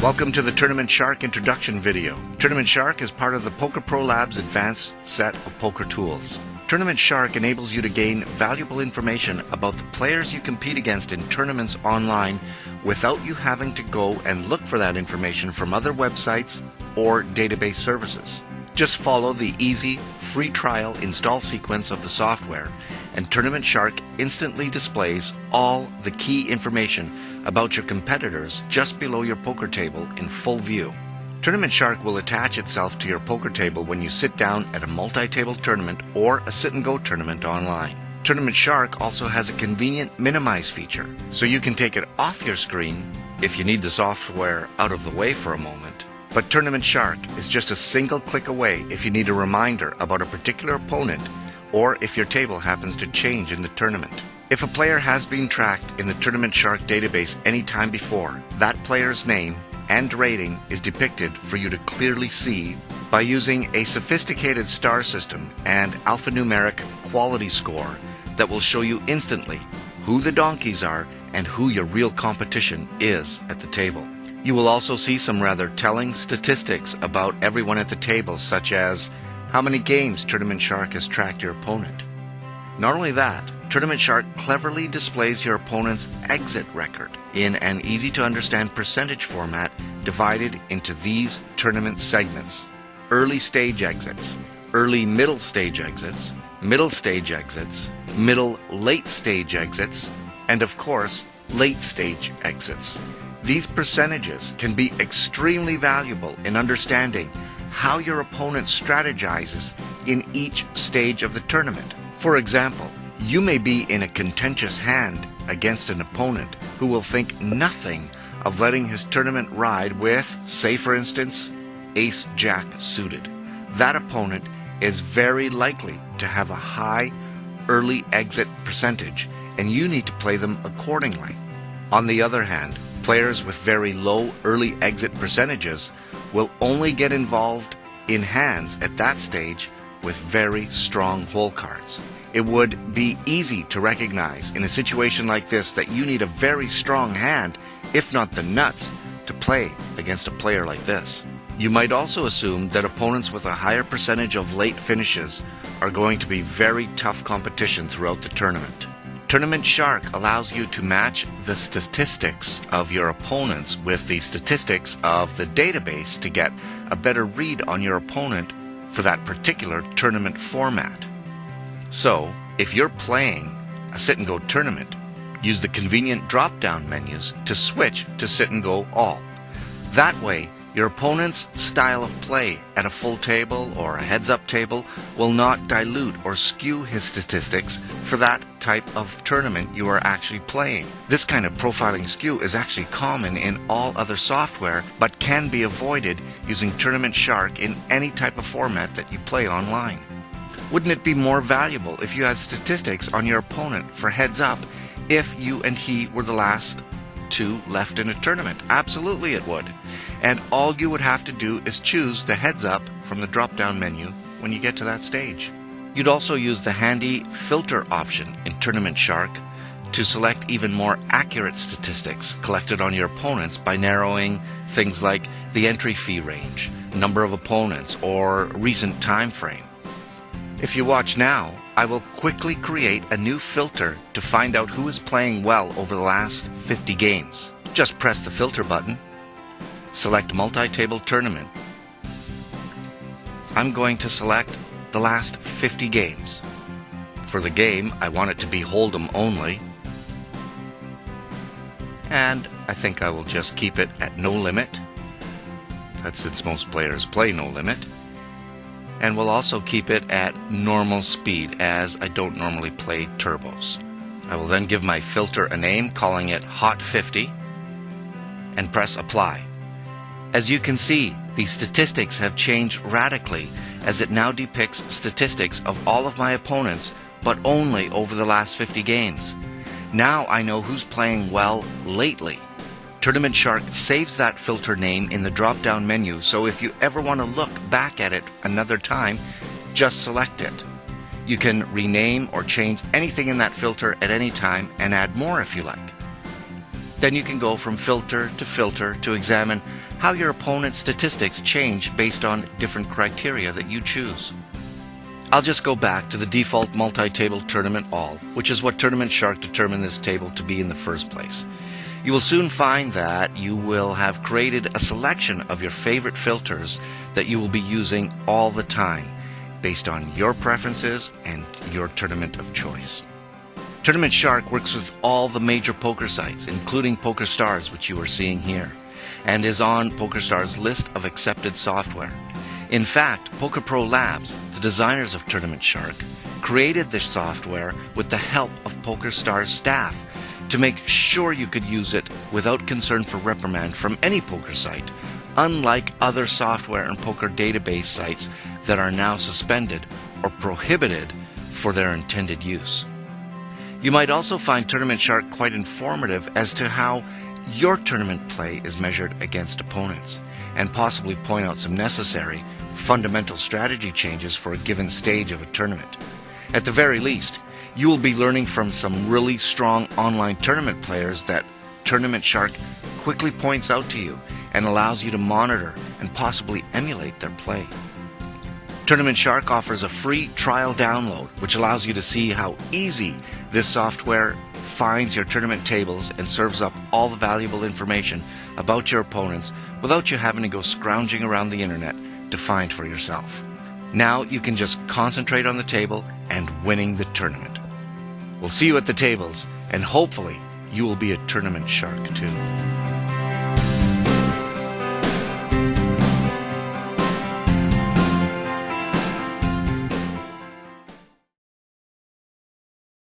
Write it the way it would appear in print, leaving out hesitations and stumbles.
Welcome to the Tournament Shark introduction video. Tournament Shark is part of the Poker Pro Labs advanced set of poker tools. Tournament Shark enables you to gain valuable information about the players you compete against in tournaments online without you having to go and look for that information from other websites or database services. Just follow the easy, free trial install sequence of the software, and Tournament Shark instantly displays all the key information about your competitors just below your poker table in full view. Tournament Shark will attach itself to your poker table when you sit down at a multi-table tournament or a sit-and-go tournament online. Tournament Shark also has a convenient minimize feature, so you can take it off your screen if you need the software out of the way for a moment. But Tournament Shark is just a single click away if you need a reminder about a particular opponent or if your table happens to change in the tournament. If a player has been tracked in the Tournament Shark database any time before, that player's name and rating is depicted for you to clearly see by using a sophisticated star system and alphanumeric quality score that will show you instantly who the donkeys are and who your real competition is at the table. You will also see some rather telling statistics about everyone at the table, such as how many games Tournament Shark has tracked your opponent. Not only that, Tournament Shark cleverly displays your opponent's exit record in an easy-to-understand percentage format divided into these tournament segments: early stage exits, early middle stage exits, middle stage exits, middle late stage exits, and of course, late stage exits. These percentages can be extremely valuable in understanding how your opponent strategizes in each stage of the tournament. For example, you may be in a contentious hand against an opponent who will think nothing of letting his tournament ride with, say for instance, Ace-Jack suited. That opponent is very likely to have a high early exit percentage, and you need to play them accordingly. On the other hand, players with very low early exit percentages will only get involved in hands at that stage with very strong hole cards. It would be easy to recognize in a situation like this that you need a very strong hand, if not the nuts, to play against a player like this. You might also assume that opponents with a higher percentage of late finishes are going to be very tough competition throughout the tournament. Tournament Shark allows you to match the statistics of your opponents with the statistics of the database to get a better read on your opponent for that particular tournament format. So, if you're playing a sit-and-go tournament, use the convenient drop-down menus to switch to sit-and-go all. That way, your opponent's style of play at a full table or a heads-up table will not dilute or skew his statistics for that type of tournament you are actually playing. This kind of profiling skew is actually common in all other software, but can be avoided using Tournament Shark in any type of format that you play online. Wouldn't it be more valuable if you had statistics on your opponent for heads up if you and he were the last two left in a tournament? Absolutely it would. And all you would have to do is choose the heads up from the drop-down menu when you get to that stage. You'd also use the handy filter option in Tournament Shark to select even more accurate statistics collected on your opponents by narrowing things like the entry fee range, number of opponents, or recent time frame. If you watch now, I will quickly create a new filter to find out who is playing well over the last 50 games. Just press the filter button, select multi-table tournament. I'm going to select the last 50 games. For the game, I want it to be Hold'em only. And I think I will just keep it at no limit. That's since most players play no limit. And we'll also keep it at normal speed, as I don't normally play turbos. I will then give my filter a name, calling it Hot 50, and press apply. As you can see, the statistics have changed radically, as it now depicts statistics of all of my opponents, but only over the last 50 games. Now I know who's playing well lately. Tournament Shark saves that filter name in the drop-down menu, so if you ever want to look back at it another time, just select it. You can rename or change anything in that filter at any time and add more if you like. Then you can go from filter to examine how your opponent's statistics change based on different criteria that you choose. I'll just go back to the default multi-table tournament all, which is what Tournament Shark determined this table to be in the first place. You will soon find that you will have created a selection of your favorite filters that you will be using all the time, based on your preferences and your tournament of choice. Tournament Shark works with all the major poker sites, including PokerStars, which you are seeing here, and is on PokerStars' list of accepted software. In fact, PokerPro Labs, the designers of Tournament Shark, created this software with the help of PokerStars staff to make sure you could use it without concern for reprimand from any poker site, unlike other software and poker database sites that are now suspended or prohibited for their intended use. You might also find Tournament Shark quite informative as to how your tournament play is measured against opponents, and possibly point out some necessary, fundamental strategy changes for a given stage of a tournament. At the very least, you will be learning from some really strong online tournament players that Tournament Shark quickly points out to you and allows you to monitor and possibly emulate their play. Tournament Shark offers a free trial download, which allows you to see how easy this software finds your tournament tables and serves up all the valuable information about your opponents without you having to go scrounging around the internet to find for yourself. Now you can just concentrate on the table and winning the tournament. We'll see you at the tables, and hopefully you will be a Tournament Shark too.